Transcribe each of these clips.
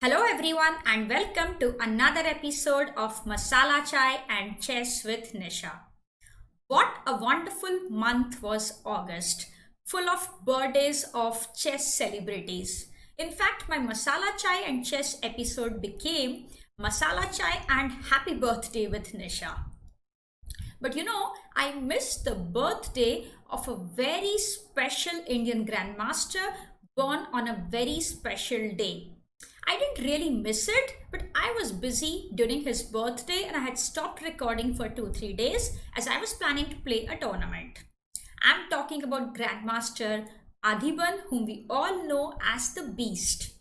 Hello everyone and welcome to another episode of Masala Chai and Chess with Nisha. What a wonderful month was August, full of birthdays of chess celebrities. In fact, my Masala Chai and Chess episode became Masala Chai and Happy Birthday with Nisha. But I missed the birthday of a very special Indian Grandmaster born on a very special day. I didn't really miss it, but I was busy during his birthday and I had stopped recording for 2 3 days as I was planning to play a tournament. I'm talking about Grandmaster Adhiban, whom we all know as the Beast.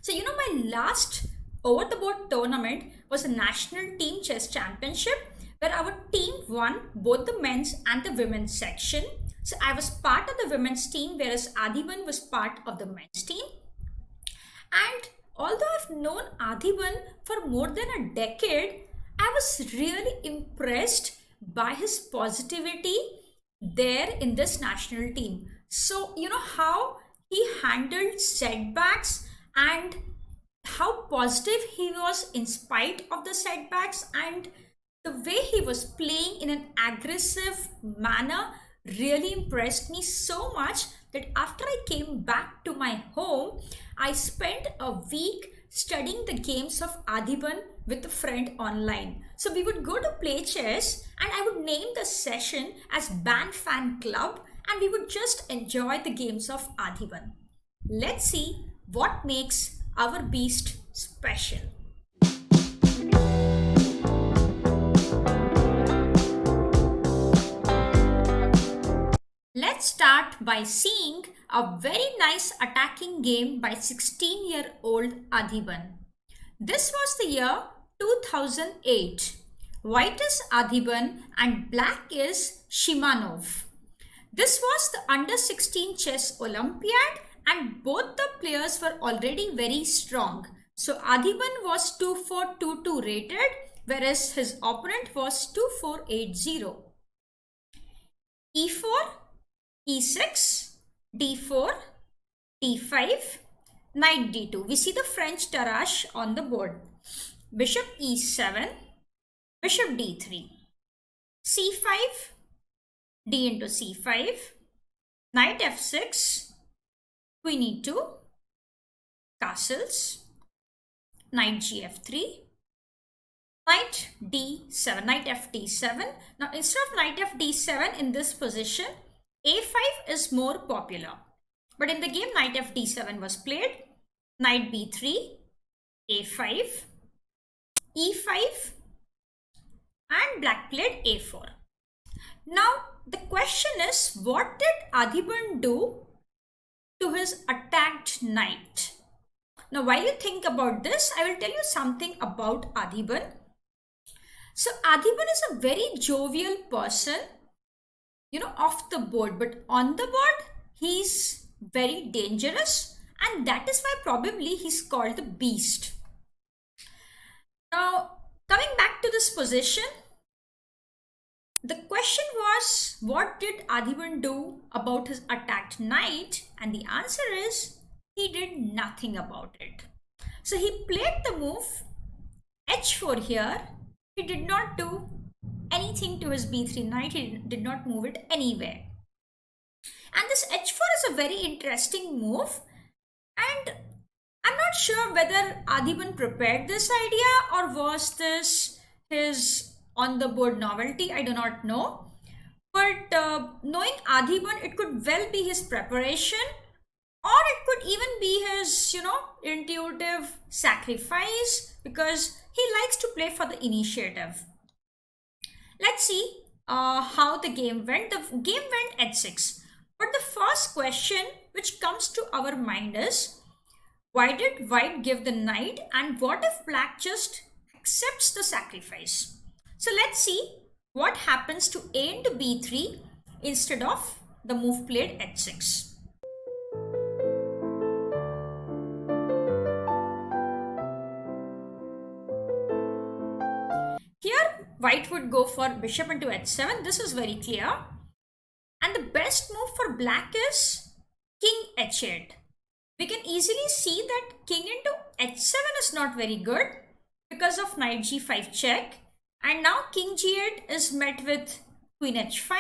So, my last over the board tournament was a national team chess championship where our team won both the men's and the women's section. So, I was part of the women's team, whereas Adhiban was part of the men's team. And although I've known Adhiban for more than a decade, I was really impressed by his positivity there in this national team. So, how he handled setbacks and how positive he was in spite of the setbacks, and the way he was playing in an aggressive manner really impressed me so much that after I came back to my home, I spent a week studying the games of Adhiban with a friend online. So we would go to play chess and I would name the session as Band Fan Club and we would just enjoy the games of Adhiban. Let's see what makes our beast special. Let's start by seeing a very nice attacking game by 16-year-old Adhiban. This was the year 2008. White is Adhiban and black is Shimanov. This was the under 16 chess Olympiad and both the players were already very strong. So Adhiban was 2422 rated whereas his opponent was 2480. E4, E6, D4, D5, Knight D2. We see the French Tarrasch on the board. Bishop E7, Bishop D3, C5, D into C5, Knight F6, Queen E2, castles, Knight GF3, Knight D7, Knight FD7. Now instead of Knight FD7 in this position, A5 is more popular. But in the game, Knight FD7 was played, Knight B3, A5, E5 and black played A4. Now the question is, what did Adhiban do to his attacked knight? Now while you think about this, I will tell you something about Adhiban. So Adhiban is a very jovial person, off the board, but on the board, he's very dangerous and that is why probably he's called the Beast. Now, coming back to this position, the question was, what did Adhiban do about his attacked knight? And the answer is, he did nothing about it. So he played the move h4 here. He did not do anything to his b3 knight. He did not move it anywhere. And this h4 is a very interesting move. And I'm not sure whether Adhiban prepared this idea or was this his on the board novelty. I do not know. But knowing Adhiban, it could well be his preparation or it could even be his, intuitive sacrifice because he likes to play for the initiative. Let's see how the game went. The game went h6. But the first question which comes to our mind is, why did white give the knight and what if black just accepts the sacrifice? So let's see what happens to a into b3 instead of the move played h6. Here white would go for bishop into h7. This is very clear. And the best move for black is king h8. We can easily see that king into h7 is not very good because of knight g5 check. And now king g8 is met with queen h5.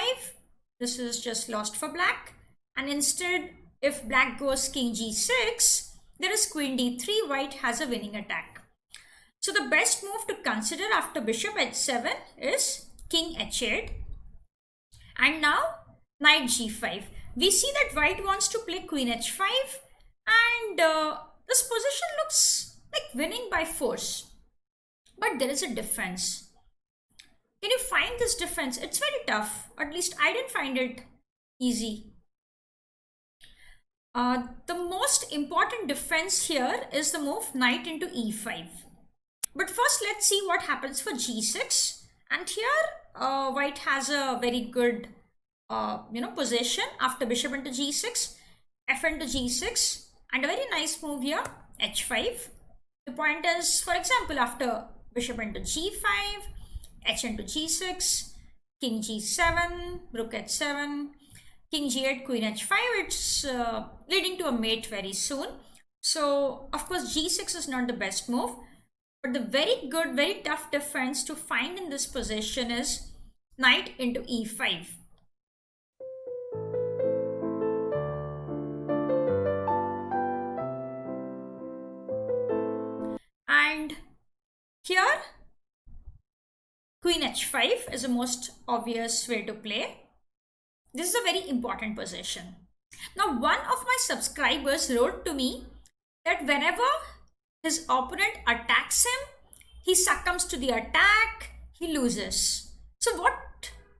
This is just lost for black. And instead, if black goes king g6, there is queen d3. White has a winning attack. So the best move to consider after bishop h7 is king h8. And now knight g5. We see that white wants to play queen h5 and this position looks like winning by force. But there is a difference. Can you find this difference? It's very tough. At least I didn't find it easy. The most important difference here is the move knight into e5. But first let's see what happens for g6. And here white has a very good position after bishop into g6, f into g6, and a very nice move here, h5. The point is, for example, after bishop into g5, h into g6, king g7, rook h7, king g8, queen h5, it's leading to a mate very soon. So, of course, g6 is not the best move. But the very good, very tough difference to find in this position is knight into e5. And here, queen h5 is the most obvious way to play. This is a very important position. Now, one of my subscribers wrote to me that whenever his opponent attacks him, he succumbs to the attack, he loses. So what,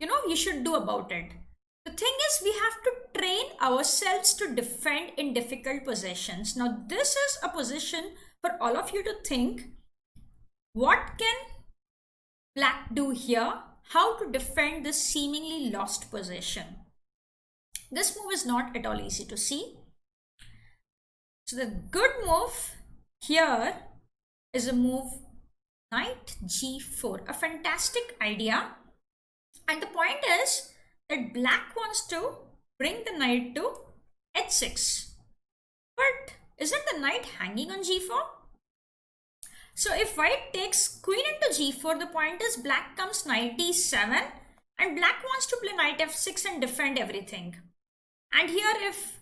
you should do about it? The thing is, we have to train ourselves to defend in difficult positions. Now, this is a position for all of you to think, what can black do here? How to defend this seemingly lost position? This move is not at all easy to see. So the good move here is a move knight g4, a fantastic idea. And the point is that black wants to bring the knight to h6. But isn't the knight hanging on g4? So if white takes queen into g4, the point is black comes knight d7 and black wants to play knight f6 and defend everything. And here if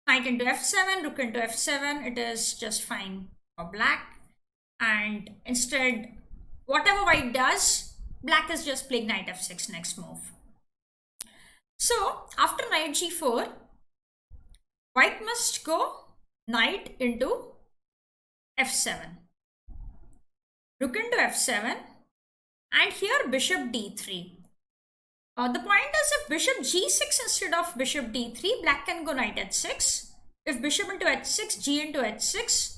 knight into f7, rook into f7, it is just fine for black. And instead, whatever white does, black is just playing knight f6 next move. So after knight g4, white must go knight into f7, rook into f7, and here bishop d3. The point is, if bishop g6 instead of bishop d3, black can go knight h6. If bishop into h6, g into h6,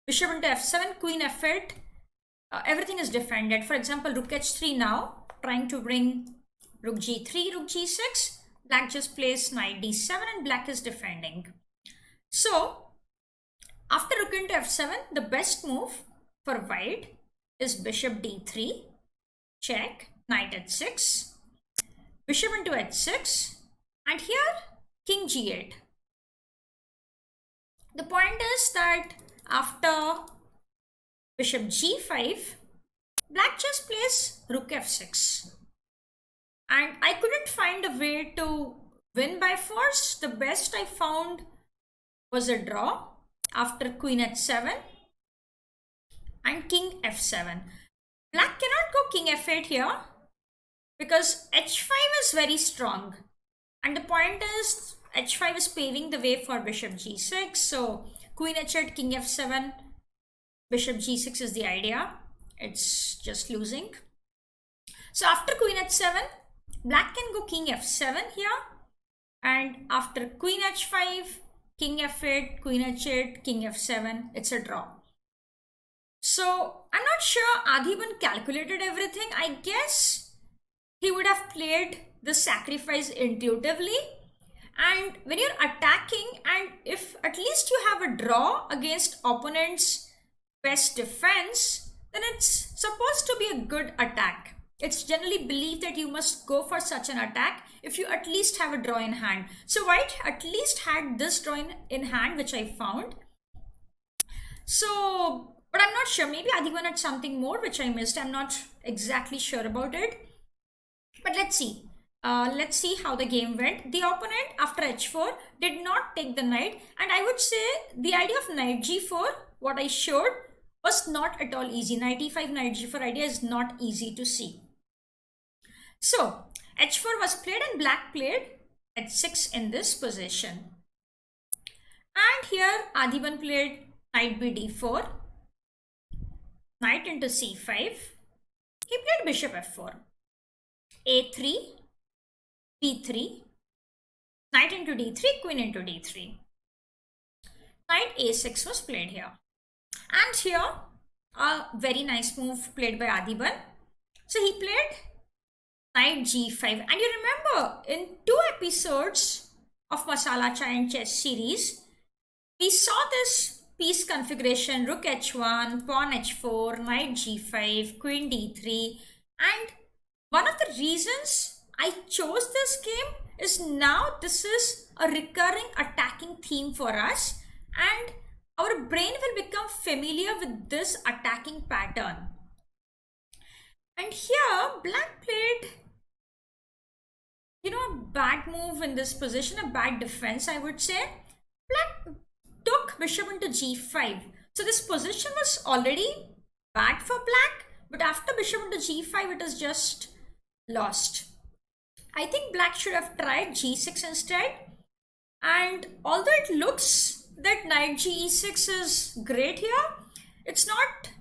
bishop into f7, queen f8, everything is defended. For example, rook h3 now, trying to bring rook g3, rook g6. Black just plays knight d7 and black is defending. So, after rook into f7, the best move for white is bishop d3, check, knight h6, bishop into h6, and here king g8. The point is that after bishop g5, black just plays rook f6. And I couldn't find a way to win by force. The best I found was a draw after queen h7 and king f7. Black cannot go king f8 here because h5 is very strong. And the point is, h5 is paving the way for bishop g6. So queen h8, king f7, bishop g6 is the idea. It's just losing. So after queen h7, black can go king f7 here. And after queen h5, king f8, queen h8, king f7, it's a draw. So I'm not sure Adhiban calculated everything. I guess he would have played the sacrifice intuitively. And when you're attacking, and if at least you have a draw against opponent's best defense, then it's supposed to be a good attack. It's generally believed that you must go for such an attack if you at least have a draw in hand. So white at least had this draw in hand, which I found. So, but I'm not sure. Maybe Adhiban had something more which I missed. I'm not exactly sure about it. But let's see. Let's see how the game went. The opponent, after h4, did not take the knight. And I would say the idea of knight g4, what I showed, was not at all easy. Knight e5, knight g4 idea is not easy to see. So, h4 was played and black played h6 in this position. And here Adhiban played knight b d4, knight into c5. He played bishop f4, a3, b3, knight into d3, queen into d3. Knight a6 was played here. And here, a very nice move played by Adhiban. So he played knight g5. And you remember, in 2 episodes of Masala Chai and Chess series, we saw this piece configuration, rook h1, pawn h4, knight g5, queen d3. And one of the reasons I chose this game is now this is a recurring attacking theme for us, and our brain will become familiar with this attacking pattern. And here black played, a bad move in this position, a bad defense, I would say. Black took bishop into g5. So this position was already bad for black, but after bishop into g5 it is just lost. I think black should have tried g6 instead. And although it looks that knight g6 is great here, it's not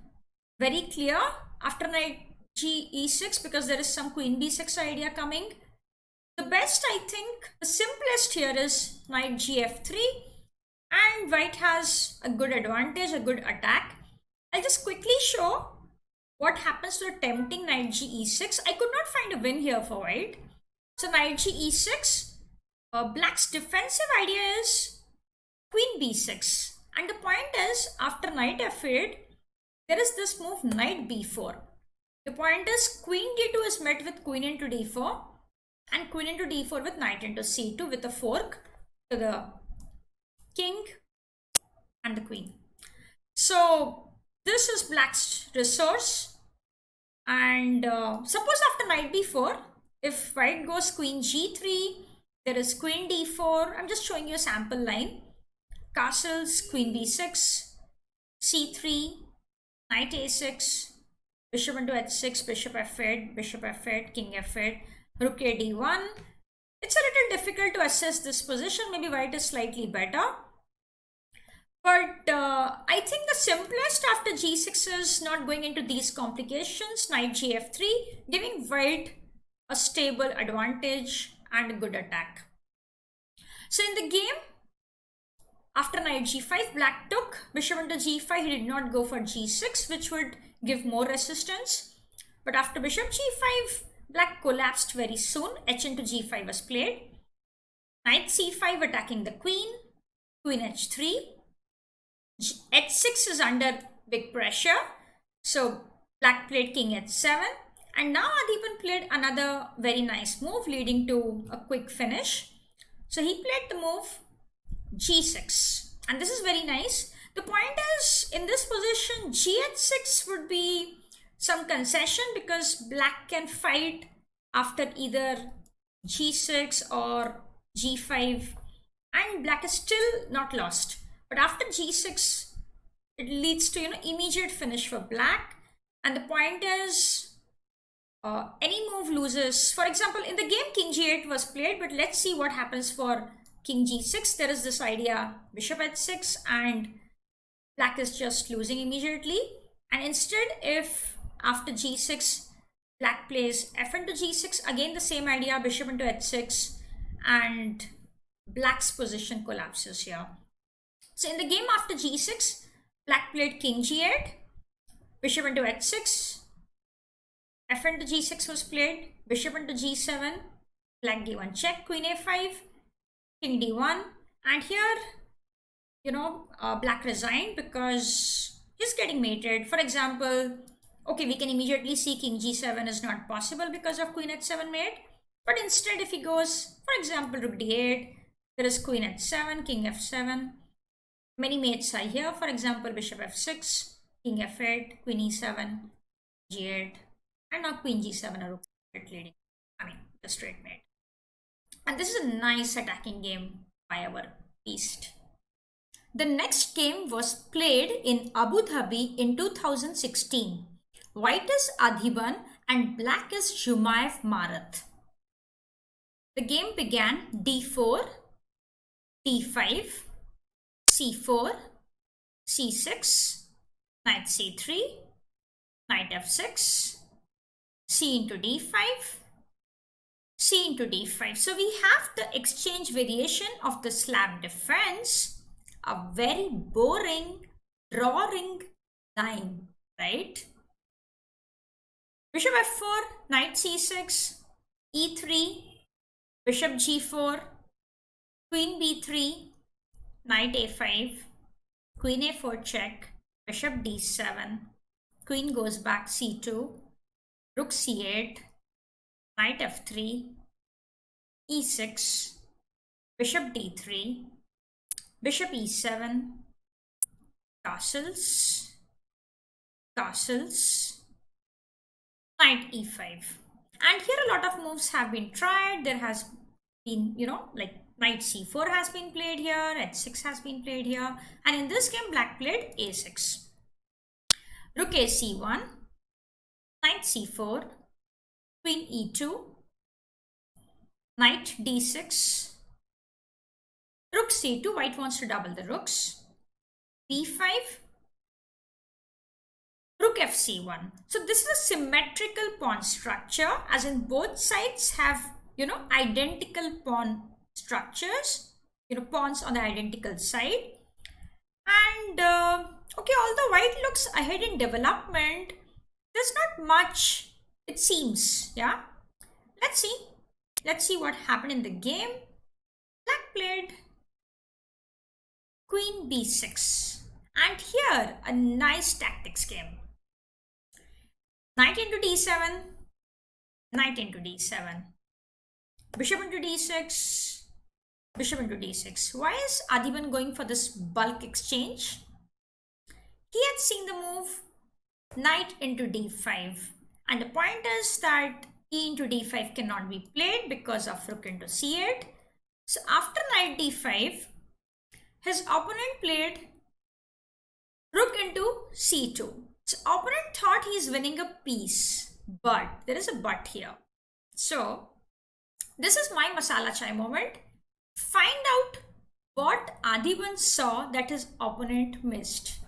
very clear after knight g6 because there is some queen b6 idea coming. The best, I think, the simplest here is knight gf3, and white has a good advantage, a good attack. I'll just quickly show what happens to a tempting knight ge6. I could not find a win here for white. So knight ge6, black's defensive idea is queen b6. And the point is, after knight f8, there is this move knight b4. The point is, queen d2 is met with queen into d4 and queen into d4 with knight into c2 with a fork to the king and the queen. So this is black's resource. And suppose after knight b4, if white goes queen g3, there is queen d4. I'm just showing you a sample line. Castles, queen b6, c3, knight a6, bishop into h6, bishop f8, king f8, rook a d1. It's a little difficult to assess this position. Maybe white is slightly better. But I think the simplest after g6 is not going into these complications. Knight gf3, giving white a stable advantage and a good attack. So in the game, after knight g5, black took bishop into g5. He did not go for g6, which would give more resistance. But after bishop g5, black collapsed very soon. H into g5 was played. Knight c5 attacking the queen. Queen h3. h6 is under big pressure. So black played king h7. And now Adhiban played another very nice move leading to a quick finish. So he played the move g6. And this is very nice. The point is, in this position, g6 would be some concession because black can fight after either g6 or g5 and black is still not lost. But after g6, it leads to immediate finish for black. And the point is, any move loses. For example, in the game king g8 was played, but let's see what happens for king g6. There is this idea bishop h6 and black is just losing immediately. And instead, if after g6 black plays f into g6, again the same idea, bishop into h6, and black's position collapses here. So in the game after g6, black played king g8, bishop into h6, f into g6 was played, bishop into g7, black d1 check, queen a5, king d1, and here, black resigned because he's getting mated. For example, Okay, we can immediately see king g7 is not possible because of queen h7 mate. But instead, if he goes, for example, rook d8, there is queen h7, king f7. Many mates are here. For example, bishop f6, king f8, queen e7, g8, and now queen g7 or rook f8 leading. I mean, the straight mate. And this is a nice attacking game by our beast. The next game was played in Abu Dhabi in 2016. White is Adhiban and black is Jumaev Marath. The game began d4, d5, c4, c6, knight c3, knight f6, c into d5, c into d5. So we have the exchange variation of the slab defense, a very boring, drawing line, right? Bishop f4, knight c6, e3, bishop g4, queen b3, knight a5, queen a4 check, bishop d7, queen goes back c2, rook c8, knight f3, e6, bishop d3, bishop e7, castles, castles, knight e5. And here a lot of moves have been tried. There has been, like knight c4 has been played here, h6 has been played here, and in this game black played a6. Rook a c1, knight c4, queen e2, knight d6, rook c2, white wants to double the rooks, b5, rook fc1. So this is a symmetrical pawn structure, as in both sides have, identical pawn structures, pawns on the identical side. And okay, although white looks ahead in development, there's not much, it seems. Yeah, let's see what happened in the game. Black played queen b6, and here a nice tactics game. Knight into d7, knight into d7, bishop into d6, bishop into d6. Why is Adhiban going for this bulk exchange? He had seen the move knight into d5, and the point is that e into d5 cannot be played because of rook into c8. So after knight d5, his opponent played rook into c2. So opponent thought he is winning a piece, but there is a but here. So this is my masala chai moment. Find out what Adhiban saw that his opponent missed.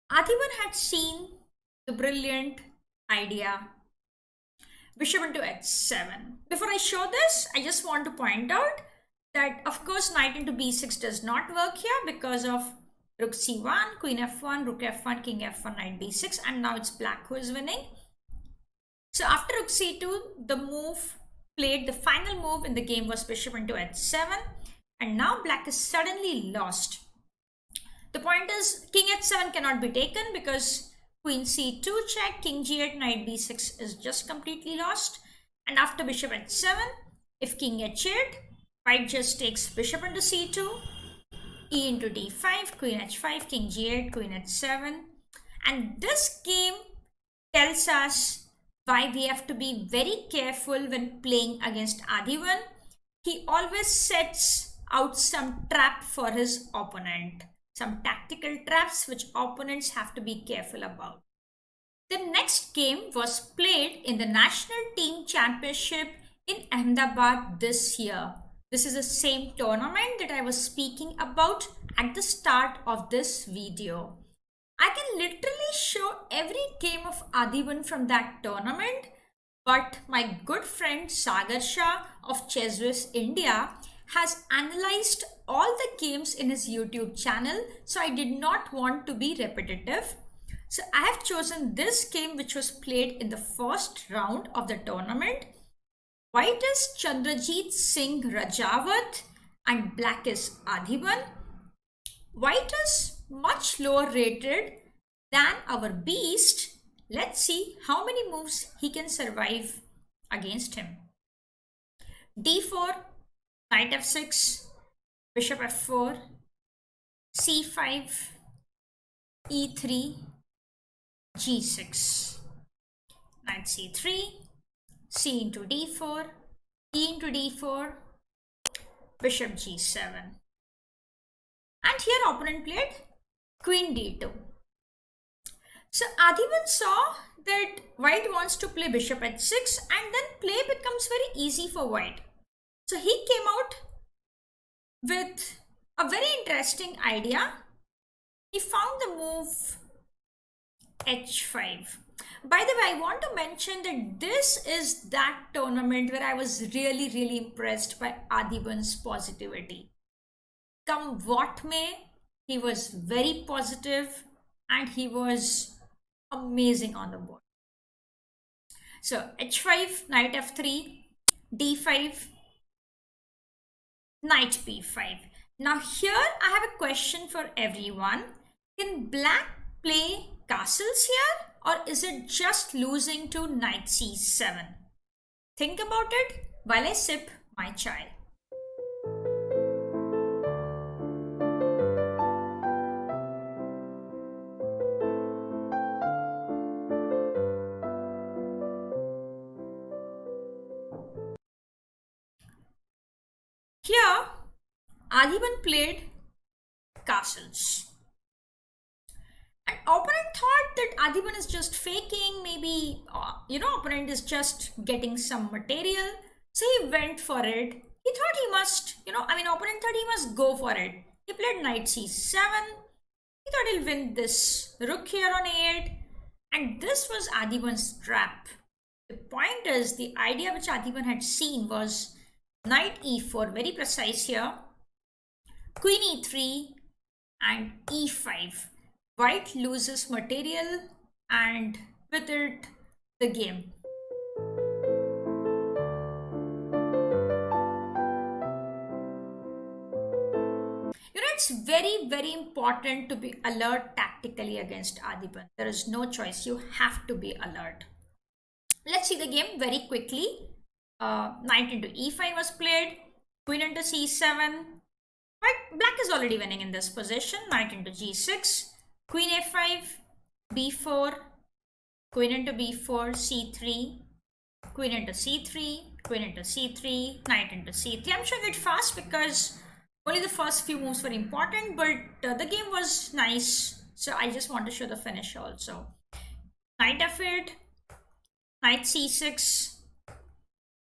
Adhiban had seen the brilliant idea bishop into h7. Before I show this, I just want to point out that of course knight into b6 does not work here because of rook c1, queen f1, rook f1, king f1, knight b6, and now it's black who is winning. So after rook c2, the move played, the final move in the game was bishop into h7, and now black is suddenly lost. The point is king h7 cannot be taken because queen c2 check, king g8, knight b6 is just completely lost. And after bishop h7, if king h8, white just takes bishop into c2, e into d5, queen h5, king g8, queen h7. And this game tells us why we have to be very careful when playing against Adhiban. He always sets out some trap for his opponent. Some tactical traps which opponents have to be careful about. The next game was played in the National Team Championship in Ahmedabad this year. This is the same tournament that I was speaking about at the start of this video. I can literally show every game of Adhiban from that tournament, but my good friend Sagar Shah of Chesswiz India has analyzed all the games in his YouTube channel, so I did not want to be repetitive. So I have chosen this game which was played in the first round of the tournament. White is Chandrajit Singh Rajawat and black is Adhiban. White is much lower rated than our beast. Let's see how many moves he can survive against him. d4, knight f6, bishop f4, c5, e3, g6, knight c3, c into d4, e into d4, bishop g7. And here opponent played queen d2. So Adhiban saw that white wants to play bishop h6 and then play becomes very easy for white. So he came out with a very interesting idea. He found the move h5. By the way, I want to mention that this is that tournament where I was really impressed by Adhiban's positivity. Come what may, he was very positive and he was amazing on the board. So h5, knight f3, d5, knight b5. Now here I have a question for everyone. Can black play castles here or is it just losing to knight c7? Think about it while I sip my chai. Here, Adhiban played castles. And opponent thought that Adhiban is just faking, maybe, opponent is just getting some material. So he went for it. He thought he must, opponent thought he must go for it. He played knight c7. He thought he'll win this rook here on a8. And this was Adhiban's trap. The point is, the idea which Adhiban had seen was knight e4, very precise here, queen e3 and e5. White loses material and with it the game. It's very important to be alert tactically against Adhiban. There is no choice. You have to be alert. Let's see the game very quickly. Knight into e5 was played. Queen into c7. Black is already winning in this position. Knight into g6. Queen a5. b4. Queen into b4. c3. Queen into c3. Queen into c3. Knight into c3. I'm showing it fast because only the first few moves were important, but the game was nice. So I just want to show the finish also. Knight f8. Knight c6.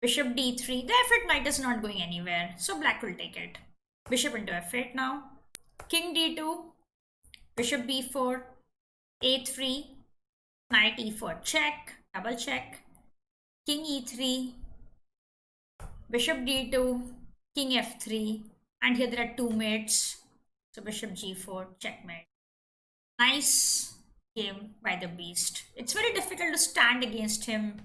Bishop d3. The f8 knight is not going anywhere, so black will take it. Bishop into f8 now. King d2. Bishop b4. a3. Knight e4 check. Double check. King e3. Bishop d2. King f3. And here there are two mates. So bishop g4 checkmate. Nice game by the beast. It's very difficult to stand against him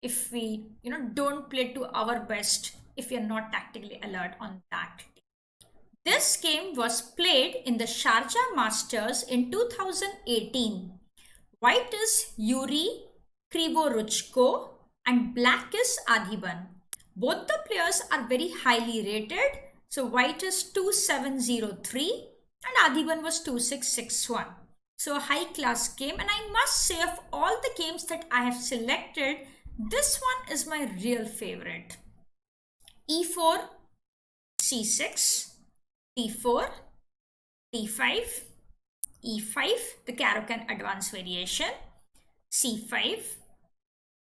if we don't play to our best, if we are not tactically alert on that. This game was played in the Sharjah Masters in 2018. White is Yuri Krivoruchko and black is Adhiban. Both the players are very highly rated. So white is 2703 and Adhiban was 2661. So a high class game, and I must say of all the games that I have selected, this one is my real favorite. e4, c6, d4, d5, e5, the Caro-Kann advanced variation, c5,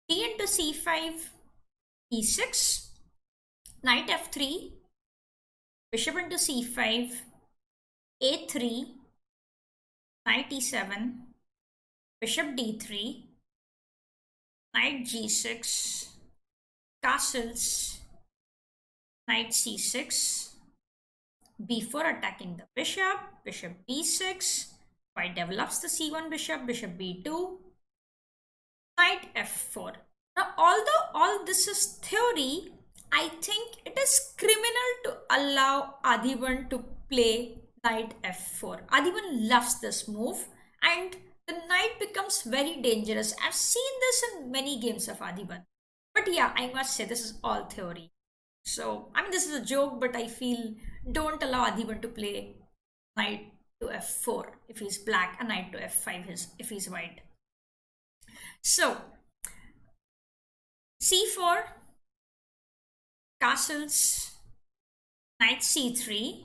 d into c5, e6, knight f3, bishop into c5, a3, knight e7, bishop d3, knight g6, castles, knight c6, b4 attacking the bishop, bishop b6, White develops the c1 bishop, bishop b2, knight f4. Now, although all this is theory, I think it is criminal to allow Adhiban to play knight f4. Adhiban loves this move and the knight becomes very dangerous. I've seen this in many games of Adhiban. But yeah, I must say this is all theory. So, I mean, this is a joke, but I feel don't allow Adhiban to play knight to f4 if he's black and knight to f5 if he's white. So, c4, castles, knight c3,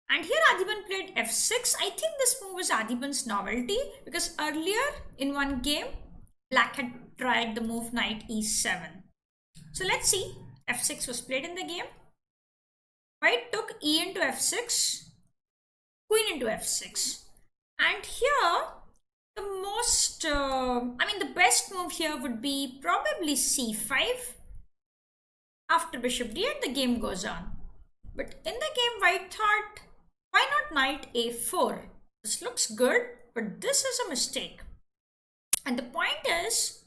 and here Adhiban played f6. I think this move is Adhiban's novelty because earlier in one game, black had tried the move knight e7. So let's see, f6 was played in the game. White took e into f6, queen into f6, and here the most, the best move here would be probably c5. After bishop d8, the game goes on. But in the game, white thought, why not knight a4? This looks good, but this is a mistake. And the point is,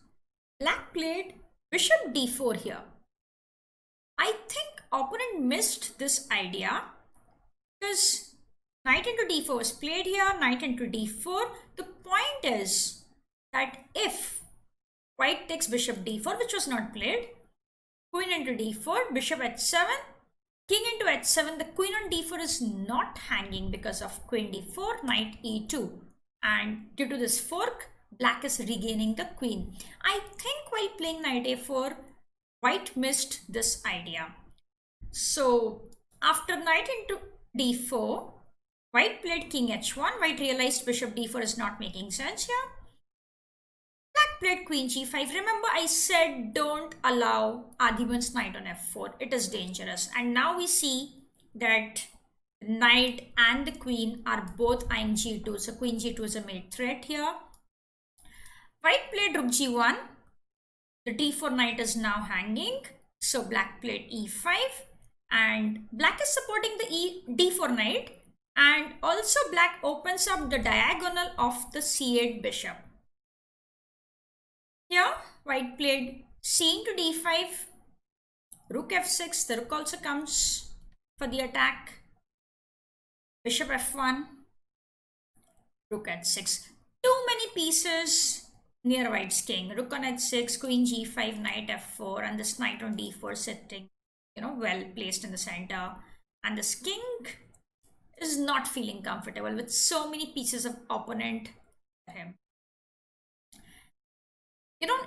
black played bishop d4 here. I think opponent missed this idea because knight into d4 was played here, knight into d4. The point is that if white takes bishop d4, which was not played, queen into d4, bishop h7, king into h7, the queen on d4 is not hanging because of queen d4, knight e2. And due to this fork, black is regaining the queen. I think while playing knight a4, white missed this idea. So after knight into d4, white played king h1. White realized bishop d4 is not making sense here. Black played queen g5. Remember, I said don't allow Adhiban's knight on f4. It is dangerous. And now we see that the knight and the queen are both eyeing g2. So queen g2 is a mate threat here. White played rook g1. The d4 knight is now hanging. So black played e5. And black is supporting the d4 knight. And also black opens up the diagonal of the c8 bishop. Here, white played c into d5, rook f6, the rook also comes for the attack, bishop f1, rook h6. Too many pieces near white's king, rook on h6, queen g5, knight f4, and this knight on d4 sitting, well placed in the center. And this king is not feeling comfortable with so many pieces of opponent for him.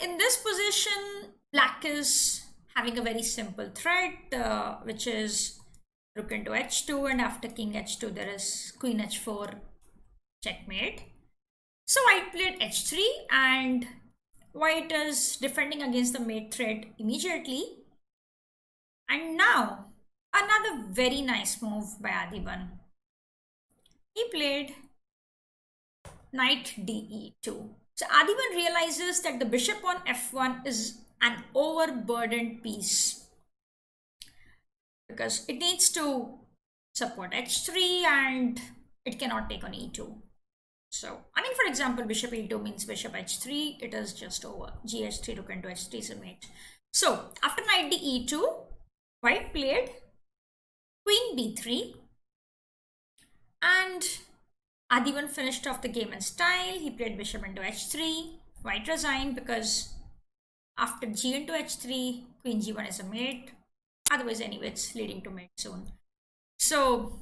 In this position, black is having a very simple threat, which is rook into h2, and after king h2, there is queen h4, checkmate. So white played h3, and white is defending against the mate threat immediately. And now, another very nice move by Adhiban. He played knight de2. So Adhiban realizes that the bishop on f1 is an overburdened piece because it needs to support h3 and it cannot take on e2. So, for example, bishop e2 means bishop h3. It is just over. gh3, rook into h3 is a mate. So, after knight de2, white played queen b3 and Adhiban finished off the game in style. He played bishop into h3. White resigned because after g into h3, queen g1 is a mate. Otherwise, anyway, it's leading to mate soon. So,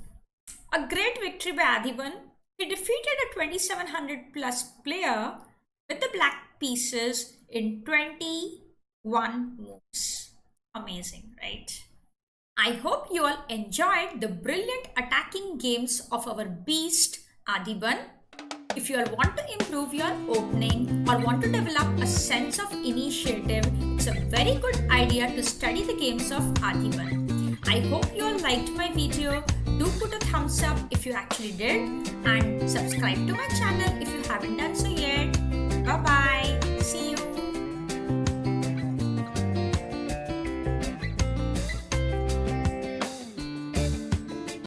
a great victory by Adhiban. He defeated a 2700 plus player with the black pieces in 21 moves. Amazing, right? I hope you all enjoyed the brilliant attacking games of our beast Adhiban. If you all want to improve your opening or want to develop a sense of initiative, it's a very good idea to study the games of Adhiban. I hope you all liked my video. Do put a thumbs up if you actually did and subscribe to my channel if you haven't done so yet. Bye bye.